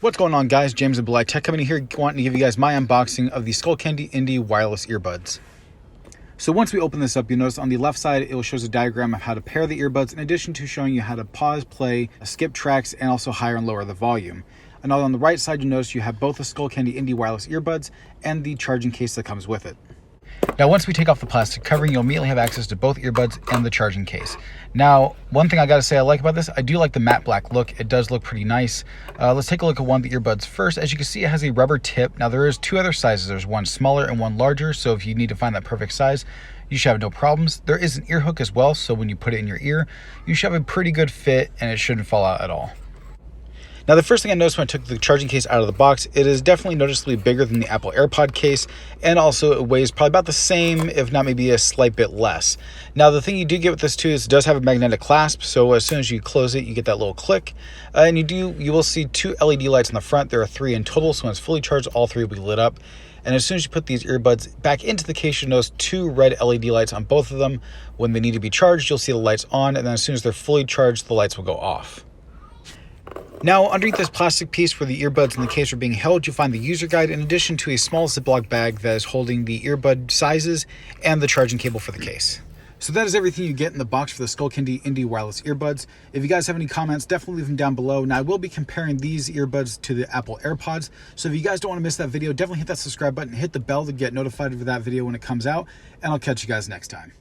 What's going on, guys? James and Bly Tech coming in here wanting to give you guys my unboxing of the Skullcandy Indy wireless earbuds. So once we open this up, you'll notice on the left side it will show a diagram of how to pair the earbuds in addition to showing you how to pause, play, skip tracks, and also higher and lower the volume. And on the right side, you'll notice you have both the Skullcandy Indy wireless earbuds and the charging case that comes with it. Now, once we take off the plastic covering, you'll immediately have access to both earbuds and the charging case. Now, one thing I gotta say I like about this, I do like the matte black look. It does look pretty nice. Let's take a look at one of the earbuds first. As you can see, it has a rubber tip. Now, there is two other sizes. There's one smaller and one larger, so if you need to find that perfect size, you should have no problems. There is an ear hook as well, so when you put it in your ear, you should have a pretty good fit and it shouldn't fall out at all. Now, the first thing I noticed when I took the charging case out of the box, it is definitely noticeably bigger than the Apple AirPod case, and also it weighs probably about the same, if not maybe a slight bit less. Now, the thing you do get with this too is it does have a magnetic clasp, so as soon as you close it, you get that little click, and you will see two LED lights in the front. There are three in total, so when it's fully charged, all three will be lit up. And as soon as you put these earbuds back into the case, you'll notice two red LED lights on both of them. When they need to be charged, you'll see the lights on, and then as soon as they're fully charged, the lights will go off. Now, underneath this plastic piece where the earbuds and the case are being held, you'll find the user guide in addition to a small Ziploc bag that is holding the earbud sizes and the charging cable for the case. So that is everything you get in the box for the Skullcandy Indy wireless earbuds. If you guys have any comments, definitely leave them down below. Now, I will be comparing these earbuds to the Apple AirPods. So if you guys don't want to miss that video, definitely hit that subscribe button, hit the bell to get notified of that video when it comes out, and I'll catch you guys next time.